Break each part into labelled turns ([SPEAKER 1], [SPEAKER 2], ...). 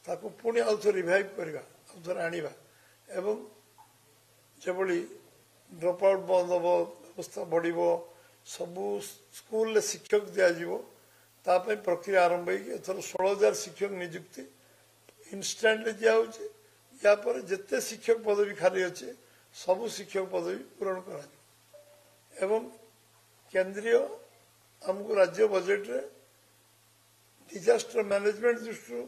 [SPEAKER 1] ताको पुणी आउ थे रिवाइव करवा आउ थे आनिबा एवं जेबली ड्रॉप आउट बंद हम व्यवस्था बढ़ो सबू स्कूल शिक्षक दिज्व ताप प्रक्रिया आरंभ होथर 16,000 शिक्षक नियुक्ति इनस्टाट दिखाई या पर जिते शिक्षक पदवी खाली अच्छे सबू शिक्षक पदवी पूरण कर केंद्रीय आमको राज्य बजेट रे डिजास्टर मैनेजमेंट दृष्टि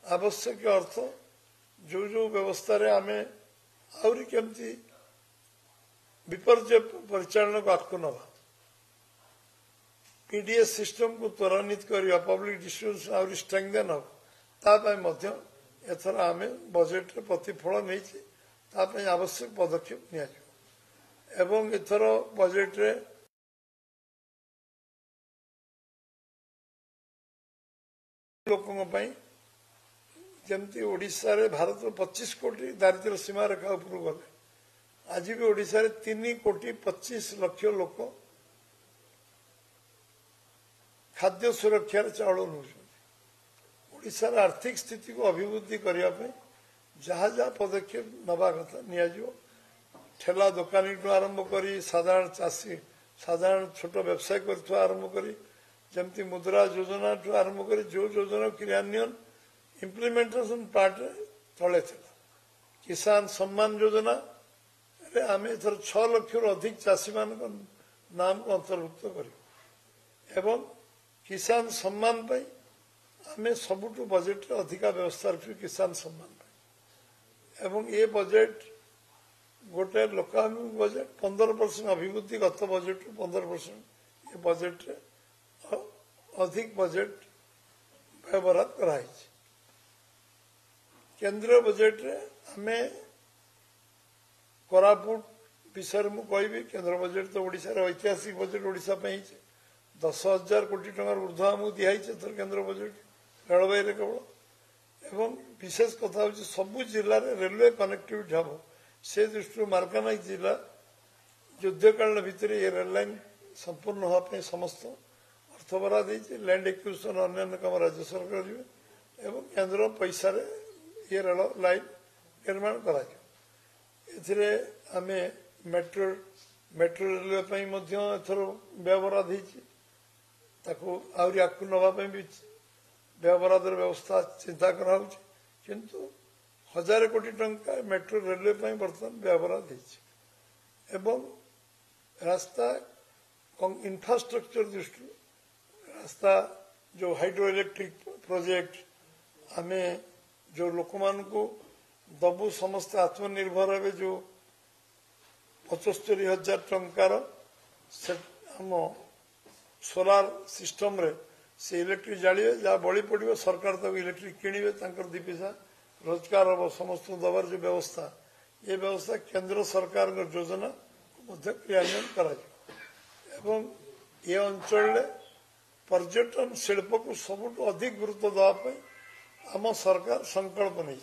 [SPEAKER 1] आवश्यक अर्थ जो जो व्यवस्था रे आमे आउरी केमती विपर्य परिचालन को आगको नवा पीडीएस सिस्टम को त्वरान्वित करवा पब्लिक डिस्ट्रीब्यूशन आउरी स्ट्रेंथन हम तापाई मध्य एथर आमे बजेट रे प्रतिफल नहीं आवश्यक पदक्षेप निया एवं एथर बजेट रे लोकों जमती ओडिशा रे भारत 25 कोटी दारिद्र्य सीमा रेखा उपर गले आज भी ओडिशा रे 3,25,00,000 लोक खाद्य सुरक्षा चाउल नौ ओडिशार आर्थिक स्थिति को अभिवृद्धि करने जहाँ जहाँ पदक्षेप नवा कथा नि ठेला दुकानी आरंभ करी साधारण चाषी साधारण छोट व्यवसाय कर आरंभ करी जमती मुद्रा योजना आरंभ करी जो योजना क्रियान्वयन इम्प्लीमेंटेशन पार्ट तले थिला किसान सम्मान योजना रे आमे एथर 6 लाख रु अधिक चाषी मान नाम को अंतर्भुक्त करी एवं किसान सम्मान पई आमे सबुटु बजेट रे अधिका व्यवस्था रखी किसान सम्मान पई एवं ये बजेट गोटे लोकाभिमुख बजेट 15% अभिवृद्धि गत बजेट 15% ये बजेट रे अधिक बजेट व्यवहार कराई केंद्रीय बजेट रे हमें कोरापुट विषय में कहबी केंद्र बजेट तो ओडिशा रे ऐतिहासिक बजेट ओडिशा पे 10,000 कोटी टंकार ऊर्ध्व आमको दिखाई केंद्र बजेट रेलवे रे केवल एवं विशेष कथा हूँ सबू जिले में रेलवे कनेक्टिविटी हम से दृष्टि मार्कानाई जिला युद्धकाल भितर ये रेल लाइन संपूर्ण होगापी समस्त अर्थ बराद लैंड एक्विजिशन अन्य कम राज्य सरकार करेंगे एवं केंद्र पैसा ये रेल लाइन निर्माण करा आमे मेट्रो रेलवे एथर व्यवहार आहरी आगू नापी भी व्यवहार व्यवस्था चिंता कराऊ किंतु 1,000 कोटी टंका मेट्रो रेलवे बर्तमान व्यवहार एवं रास्ता इंफ्रास्ट्रक्चर दृष्टि रास्ता जो हाइड्रो इलेक्ट्रिक प्रोजेक्ट आमे जो लोक मान को दबु समस्त आत्मनिर्भर हे जो 75,000 टंकार आम सोलार सिस्टम रे से इलेक्ट्रिक जालिए जहाँ बड़ी पड़ो सरकार तक इलेक्ट्रिक किणवे दी पैसा रोजगार हम समस्त दबार जो व्यवस्था ये व्यवस्था केंद्र सरकार योजना को क्रियान्वयन करा एवं ये अंचल पर्यटन शिल्प को सबुठ अधिक गुरुत्व देवाई आम सरकार संकल्प नहीं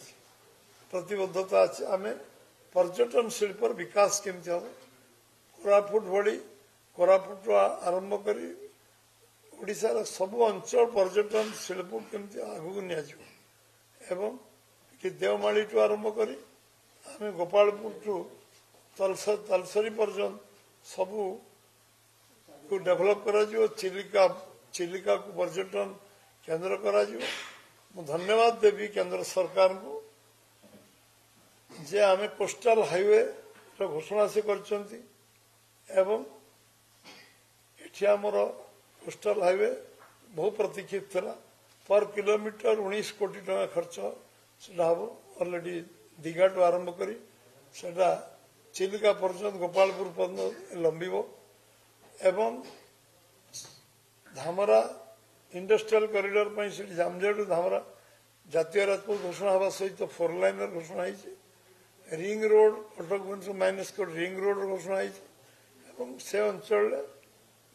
[SPEAKER 1] प्रतिबद्धता अच्छे आम पर्यटन शिल्प विकास केमती हम कोरापुट भली कोरापुट आरंभ करी ओडिशार सबु अंचल पर्यटन शिल्प केमती आगू नि एवं कि देवमाली टू आरंभ करी आम गोपालपुर टू तलसरी पर्यंत सबू को डेभलप करा चिलिका को पर्यटन केंद्र करा धन्यवाद देवी केंद्र सरकार को जे आमे कोस्टल हाईवे घोषणा से करचंती एवं एठी हमर कोस्टल हाईवे बहु प्रतीक्षित था पर किलोमीटर 19 कोटी टका खर्च सेटा हम ऑलरेडी दीघा टू आरंभ करी सेटा चिलिका पर्यंत गोपालपुर पर्यंत लंबिब एवं धामरा इंडस्ट्रियल कॉरिडोर जामझेड़ धामरा जातीय राजपथ घोषणा हवा सहित 4 लाइनर घोषणा है ring road Cuttack Bhubaneswar minus ring road घोषणा है से अंचल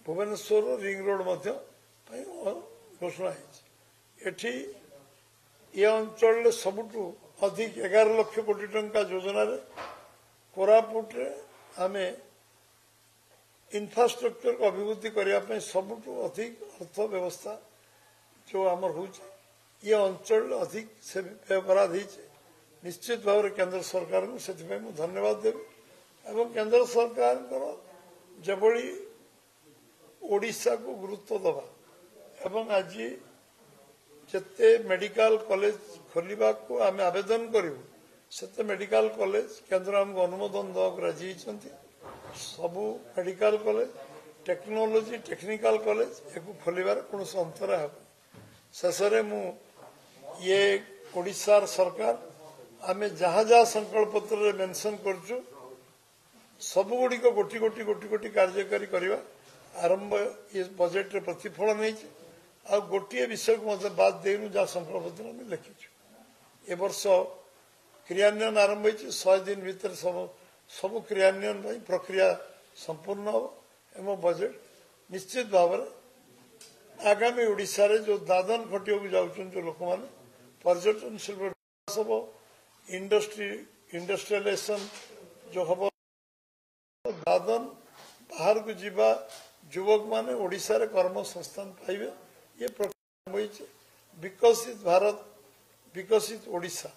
[SPEAKER 1] भुवनेश्वर रिंग रोड घोषणा है ये अंचल सबुठू अधिक 11 लाख कोटी टंका योजना रे कोरापुट रे आमे इंफ्रास्ट्रक्चर को अभिवृद्धि करने सबुठू अधिक अर्थ व्यवस्था जो आमर हो ये अंचल अधिक से व्यवहार निश्चित भाव में केंद्र सरकार को से धन्यवाद देवी एवं केंद्र सरकार जबली ओडिशा को गुरुत्व दबा एवं आज जिते मेडिकल कॉलेज खोलने को आम आवेदन करूँ से मेडिकल कॉलेज केंद्र आमको अनुमोदन देवाक राजी सबू medical college technology technical college एक खोलिबार कौन अंतर हे शेष मु ये ओडिशार सरकार आम जहाँ जहाँ संकल्प पत्र मेंशन करछु सबुगुड़िक गोटी गोटी गोटी गोटी कार्यकारी करवा आरंभ ये बजेट रे प्रतिफलन नहीं आ गोटे विषय को मतलब बात देनु जहाँ संकल्प पत्र में लिखिछु ए वर्ष क्रियान्वयन आरंभ हो 100 दिन भीतर सब क्रियान्वयन प्रक्रिया संपूर्ण हो एवं बजेट निश्चित भाव आगामी ओडिशा रे जो दादन खटिया को जाउछन जो लोक माने पर्यटन शिल्प विकास हो इंडस्ट्रियलाइजेशन जो हम दादन बाहर को जीवा युवक माने ओडिशा रे कर्म संस्थान पाइबे ये प्रक्रिया विकसित भारत विकसित ओडिशा